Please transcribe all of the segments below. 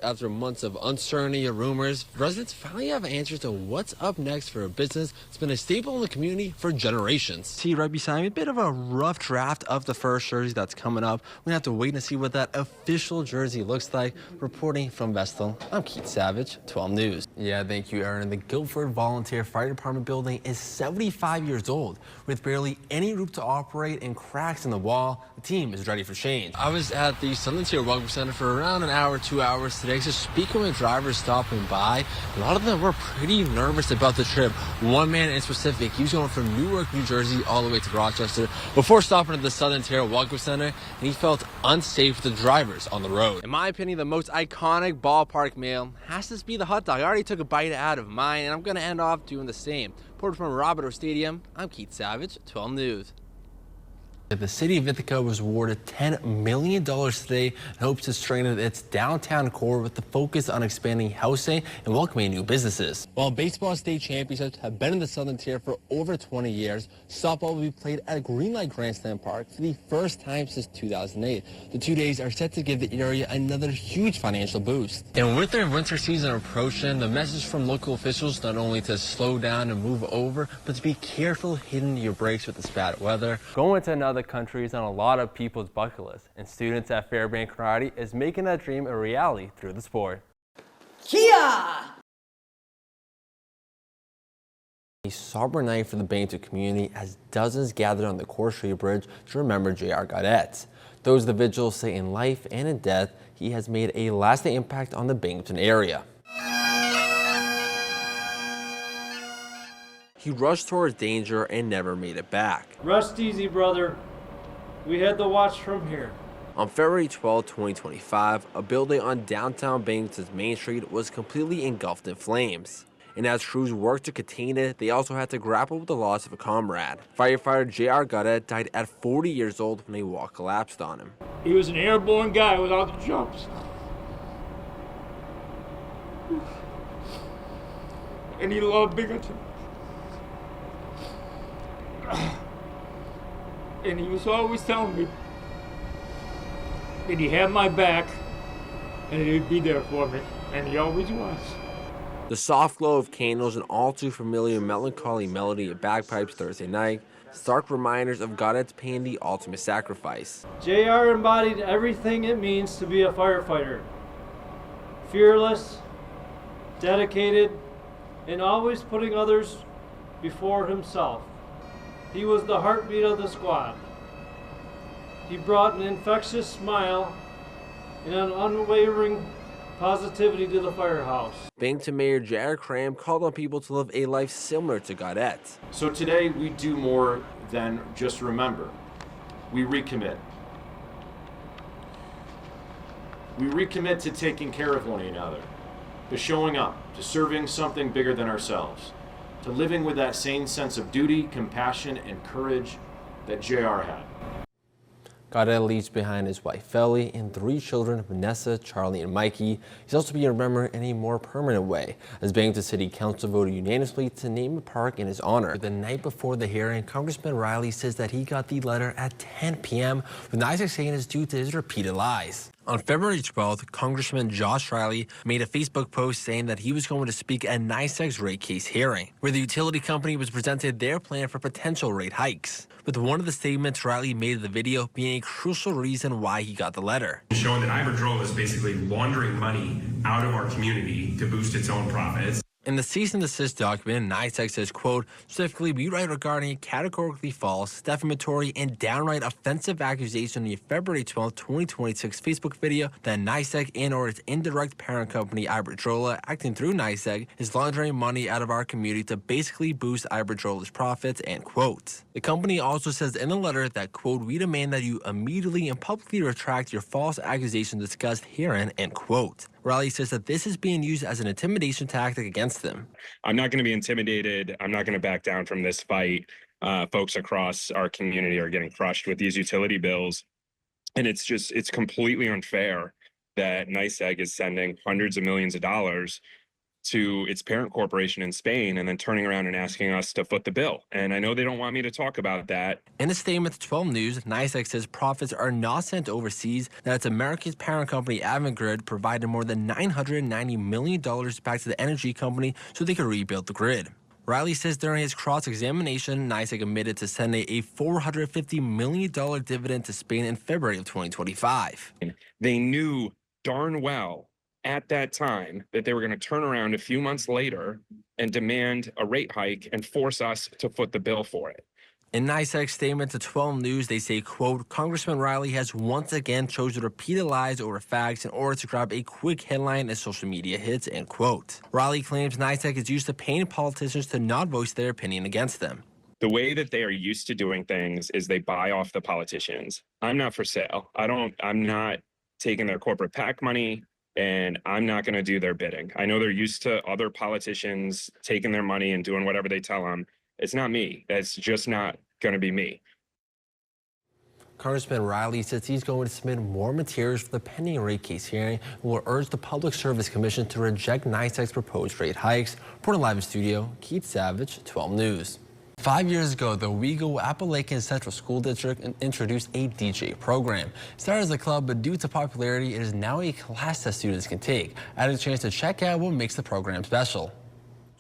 After months of uncertainty or rumors, residents finally have answers to what's up next for a business that's been a staple in the community for generations. See right beside me, a bit of a rough draft of the first jersey that's coming up. We're gonna have to wait and see what that official jersey looks like. Reporting from Vestal, I'm Keith Savage, 12 News. Yeah, thank you, Aaron. The Guilford Volunteer Fire Department building is 75 years old. With barely any roof to operate and cracks in the wall, the team is ready for change. I was at the Southern Tier Welcome Center for around an hour, 2 hours today. Just speaking with drivers stopping by, a lot of them were pretty nervous about the trip. One man in specific, he was going from Newark, New Jersey, all the way to Rochester before stopping at the Southern Tier Welcome Center, and he felt unsafe with the drivers on the road. In my opinion, the most iconic ballpark meal has to be the hot dog. I already took a bite out of mine, and I'm going to end off doing the same. Reported from Roberto Stadium, I'm Keith Savage, 12 News. The city of Ithaca was awarded $10 million today and hopes to strengthen its downtown core with the focus on expanding housing and welcoming new businesses. While baseball state championships have been in the Southern Tier for over 20 years, softball will be played at Greenlight Grandstand Park for the first time since 2008. The 2 days are set to give the area another huge financial boost. And with their winter season approaching, the message from local officials not only to slow down and move over, but to be careful hitting your brakes with this bad weather. Going to another country is on a lot of people's bucket list, and students at Fairbank Karate is making that dream a reality through the sport. Kia! A somber night for the Binghamton community as dozens gathered on the Core Street Bridge to remember J.R. Gaudette. Those the vigils say in life and in death, he has made a lasting impact on the Binghamton area. He rushed towards danger and never made it back. Rest easy, brother. We had the watch from here. On February 12, 2025, a building on downtown Binghamton's Main Street was completely engulfed in flames. And as crews worked to contain it, they also had to grapple with the loss of a comrade. Firefighter J.R. Gaudette died at 40 years old when a wall collapsed on him. He was an airborne guy without the jumps. And he loved Binghamton. And he was always telling me that he had my back and he'd be there for me, and he always was. The soft glow of candles and all too familiar melancholy melody of bagpipes Thursday night, stark reminders of Gaudette's paying the ultimate sacrifice. JR embodied everything it means to be a firefighter. Fearless, dedicated, and always putting others before himself. He was the heartbeat of the squad. He brought an infectious smile and an unwavering positivity to the firehouse. Binghamton Mayor Jared Cram called on people to live a life similar to Gaudette. So today we do more than just remember. We recommit. We recommit to taking care of one another, to showing up, to serving something bigger than ourselves, to living with that same sense of duty, compassion, and courage that JR had. Gaudette leaves behind his wife, Felly, and 3 children, Vanessa, Charlie, and Mikey. He's also being remembered in a more permanent way, as Binghamton City Council voted unanimously to name a park in his honor. The night before the hearing, Congressman Riley says that he got the letter at 10 p.m., with Isaac saying it's due to his repeated lies. On February 12th, Congressman Josh Riley made a Facebook post saying that he was going to speak at NYSEG's rate case hearing, where the utility company was presented their plan for potential rate hikes. With one of the statements Riley made in the video being a crucial reason why he got the letter. Showing that Iberdrola is basically laundering money out of our community to boost its own profits. In the cease and desist document, NYSEG says, quote, specifically, we write regarding a categorically false, defamatory, and downright offensive accusation in the February 12, 2026 Facebook video that NYSEG and or its indirect parent company, Iberdrola, acting through NYSEG, is laundering money out of our community to basically boost Iberdrola's profits, end quote. The company also says in the letter that, quote, we demand that you immediately and publicly retract your false accusation discussed herein, end quote. Riley says that this is being used as an intimidation tactic against them. I'm not going to be intimidated. I'm not going to back down from this fight. Folks across our community are getting crushed with these utility bills. And it's completely unfair that NYSEG is sending hundreds of millions of dollars to its parent corporation in Spain and then turning around and asking us to foot the bill. And I know they don't want me to talk about that. In a statement to 12 News, NYSEG says profits are not sent overseas, that its America's parent company, Avangrid, provided more than $990 million back to the energy company so they could rebuild the grid. Riley says during his cross-examination, NYSEG admitted to sending a $450 million dividend to Spain in February of 2025. They knew darn well at that time that they were going to turn around a few months later and demand a rate hike and force us to foot the bill for it. In NYSEG's statement to 12 News, they say, quote, Congressman Riley has once again chosen repeated lies over facts in order to grab a quick headline as social media hits, end quote. Riley claims NYSEG is used to paying politicians to not voice their opinion against them. The way that they are used to doing things is they buy off the politicians. I'm not for sale. I'm not taking their corporate PAC money, and I'm not going to do their bidding. I know they're used to other politicians taking their money and doing whatever they tell them. It's not me. That's just not going to be me. Congressman Riley says he's going to submit more materials for the pending rate case hearing and will urge the Public Service Commission to reject NYSEG's proposed rate hikes. Reporting live in studio, Keith Savage, 12 News. 5 years ago, the Owego-Appalachian Central School District introduced a DJ program. It started as a club, but due to popularity, it is now a class that students can take. I had a chance to check out what makes the program special.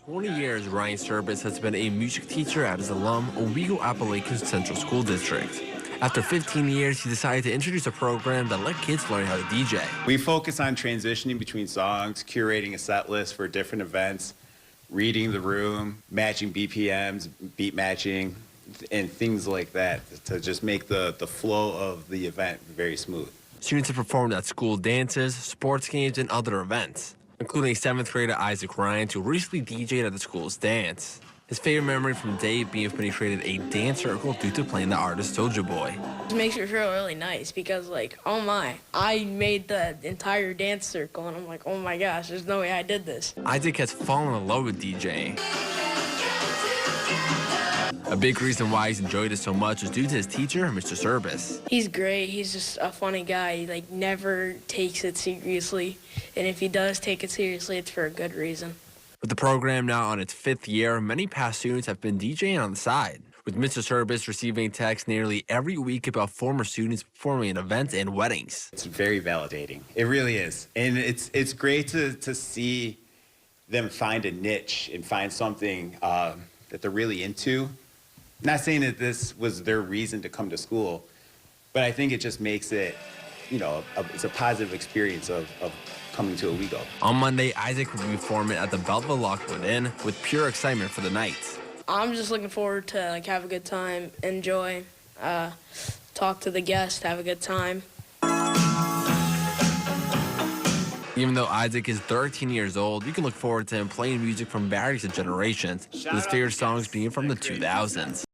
20 years, Ryan Service has been a music teacher at his alum, Owego-Appalachian Central School District. After 15 years, he decided to introduce a program that let kids learn how to DJ. We focus on transitioning between songs, curating a set list for different events, reading the room, matching BPMs, beat matching, and things like that to just make the flow of the event very smooth. Students have performed at school dances, sports games, and other events, including 7th grader Isaac Ryan, who recently DJ'd at the school's dance. His favorite memory from the day being when he created a dance circle due to playing the artist Soulja Boy. It makes me feel really nice because, like, oh my, I made the entire dance circle, and I'm like, oh my gosh, there's no way I did this. Isaac has fallen in love with DJing. A big reason why he's enjoyed it so much is due to his teacher, Mr. Service. He's great. He's just a funny guy. He, like, never takes it seriously, and if he does take it seriously, it's for a good reason. With the program now on its 5th year, many past students have been DJing on the side, with Mr. Service receiving texts nearly every week about former students performing at events and weddings. It's very validating. It really is. And it's great to see them find a niche and find something that they're really into. Not saying that this was their reason to come to school, but I think it just makes it, it's a positive experience of coming to Owego. On Monday, Isaac will be performing at the Belleville Lockwood Inn with pure excitement for the night. I'm just looking forward to, like, have a good time, enjoy, talk to the guests, have a good time. Even though Isaac is 13 years old, you can look forward to him playing music from various generations, with his favorite songs being from the 2000s.